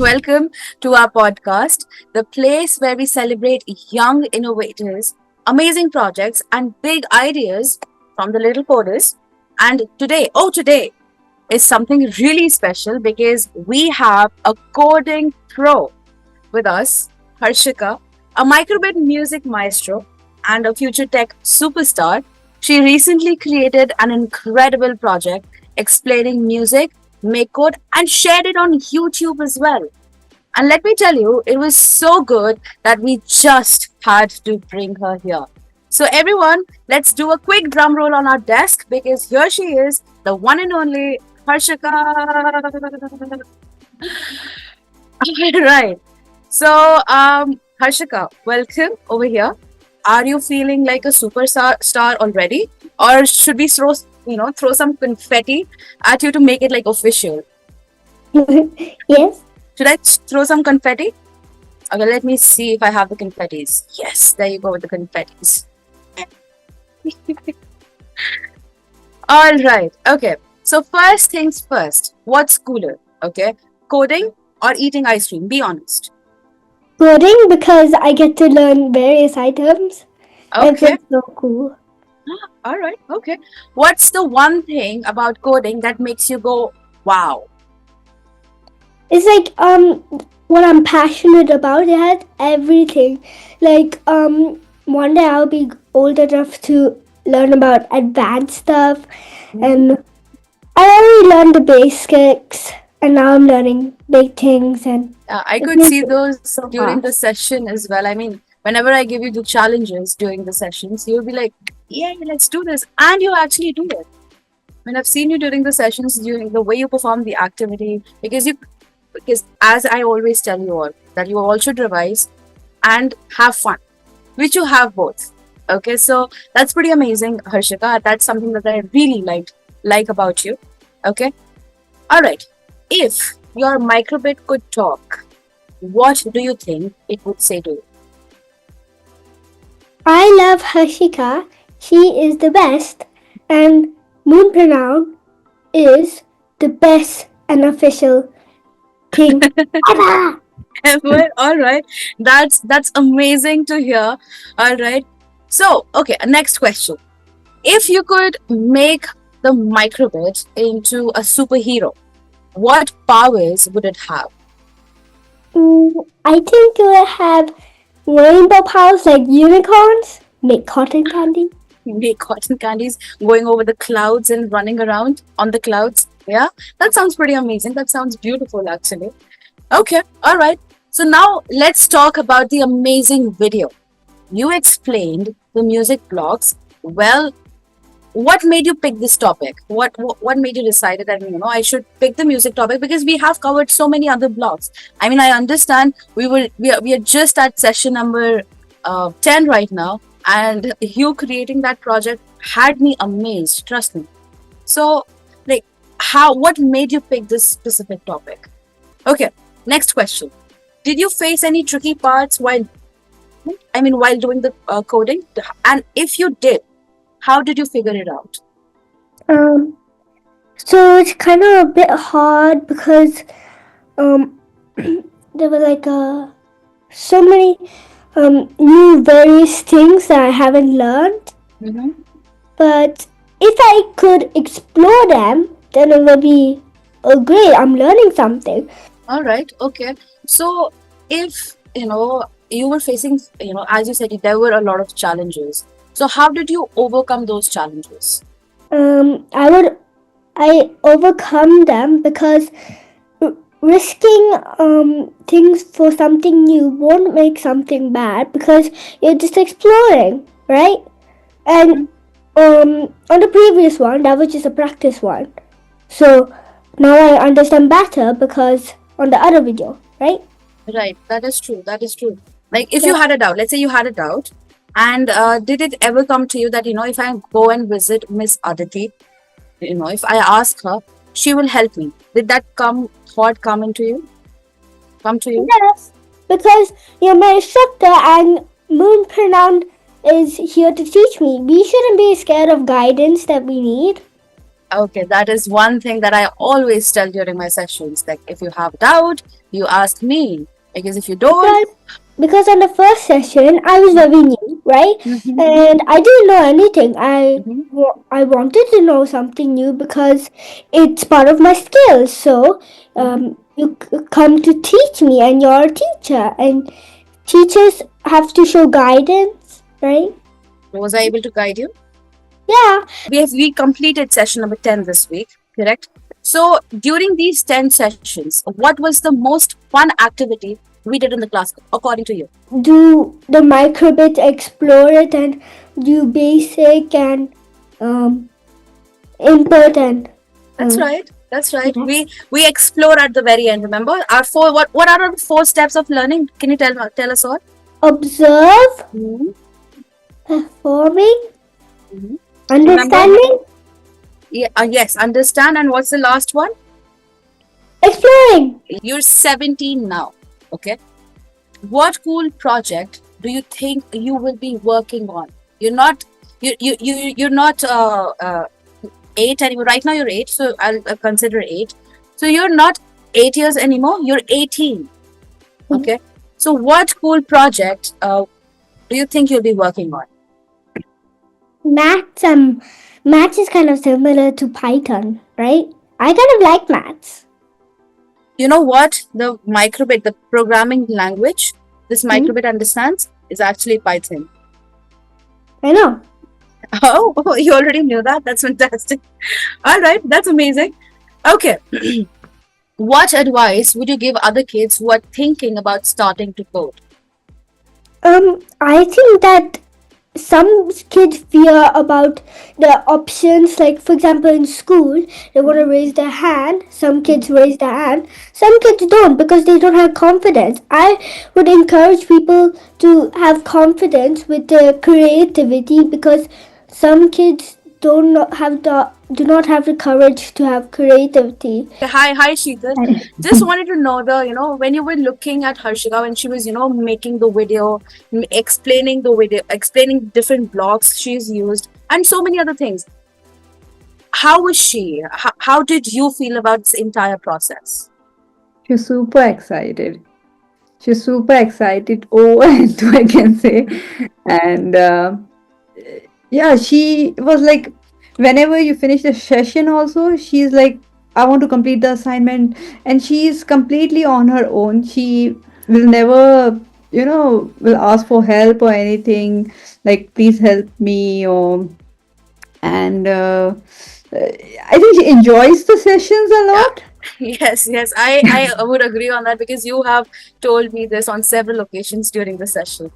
Welcome to our podcast, the place where we celebrate young innovators, amazing projects, and big ideas from the little coders. And today is something really special because we have a coding pro with us, Harshika, a Microbit music maestro and a future tech superstar. She recently created an incredible project explaining music, MakeCode, and shared it on YouTube as well. And let me tell you, it was so good that we just had to bring her here. So, everyone, let's do a quick drum roll on our desk because here she is, the one and only Harshika. Right. So, Harshika, welcome over here. Are you feeling like a superstar star already, or should we throw some confetti at you to make it like official? Yes. Should I throw some confetti? Okay, let me see if I have the confettis. Yes, there you go with the confettis. All right. Okay. So first things first. What's cooler? Okay, coding or eating ice cream? Be honest. Coding because I get to learn various items. It's Okay. just so cool. All right. Okay. What's the one thing about coding that makes you go, wow? It's like what I'm passionate about. It has everything. Like one day I'll be old enough to learn about advanced stuff, and I already learned the basics, and now I'm learning big things, and I it could makes see it those so during the fast. session as well. I mean, whenever I give you the challenges during the sessions, you'll be like, yeah, let's do this. And you actually do it. When I've seen you during the sessions, during the way you perform the activity, because as I always tell you all, that you all should revise and have fun, which you have both. Okay, so that's pretty amazing, Harshika. That's something that I really like about you. Okay, all right. If your microbit could talk, what do you think it would say to you? I love Harshika. She is the best, and Moonpreneur is the best unofficial thing ever. Well, all right, that's amazing to hear. All right, so okay, next question. If you could make the microbit into a superhero, what powers would it have? I think you will have rainbow powers like unicorns, make cotton candy. Make cotton candies going over the clouds and running around on the clouds. Yeah, that sounds pretty amazing. That sounds beautiful, actually. Okay, all right. So now let's talk about the amazing video. You explained the music blocks. Well, what made you pick this topic? What made you decide that I should pick the music topic because we have covered so many other blocks. I mean, I understand we are just at session number 10 right now, and you creating that project had me amazed. Trust me. So, like, what made you pick this specific topic? Okay, next question. Did you face any tricky parts while doing the coding? And if you did, how did you figure it out? Um, so it's kind of a bit hard because um, there were like so many new various things that I haven't learned. Mm-hmm. But if I could explore them, then it would be great. I'm learning something. All right. Okay. So if you were facing, as you said, there were a lot of challenges. So how did you overcome those challenges? I overcome them because risking things for something new won't make something bad because you're just exploring, right? And on the previous one, that was just a practice one. So now I understand better because on the other video, right? Right. That is true. That is true. Like if you had a doubt, let's say you had a doubt, and did it ever come to you that if I go and visit Miss Aditi, if I ask her, she will help me. Did that thought come to you? Yes, because you're my instructor and Moonpreneur is here to teach me. We shouldn't be scared of guidance that we need. Okay, that is one thing that I always tell during my sessions. Like, if you have doubt, you ask me. Because if you don't, Because because on the first session I was very new, right? mhm, And I didn't know anything. mhm, I wanted to know something new because it's part of my skills. So mhm. you come to teach me, and you're a teacher, and teachers have to show guidance, right? Was I able to guide you? Yeah. We completed session number 10 this week, correct? So during these 10 sessions, what was the most fun activity we did in the class, according to you? Do the Microbit, explore it, and do basic and um, input and That's um, right. That's right. We explore at the very end. Remember our four. What are our four steps of learning? Can you tell us all? observe, Mm-hmm. performing, Mm-hmm. Remember? understanding, Yeah, yes. Understand. And what's the last one? exploring. You're 17 now. Okay. What cool project do you think you will be working on? You're not. You're not 8 anymore. Right now you're 8, so I'll consider 8. So you're not 8 years anymore. You're 18. Okay. So what cool project do you think you'll be working on? Maths, maths is kind of similar to Python, right? I kind of like maths. You know what? The Microbit, the programming language this Hmm? Microbit understands is actually Python. I know. Oh, you already knew that? That's fantastic. All right, that's amazing. Okay. What advice would you give other kids who are thinking about starting to code? I think that some kids fear about the options. Like, for example, in school, they want to raise their hand. Some kids raise their hand. Some kids don't because they don't have confidence. I would encourage people to have confidence with their creativity because some kids do not have the courage to have creativity. Hi, Sheetal. Just wanted to know when you were looking at Harshika when she was, making the video, explaining different blocks she's used, and so many other things. How was she? How did you feel about this entire process? She's super excited. She's super excited over and to I can say. And yeah, she was like, whenever you finish the session, also, she's like, I want to complete the assignment. And she's completely on her own. She will never, will ask for help or anything, like, please help me, or and I think she enjoys the sessions a Yeah. lot. Yes. I would agree on that because you have told me this on several occasions during the session.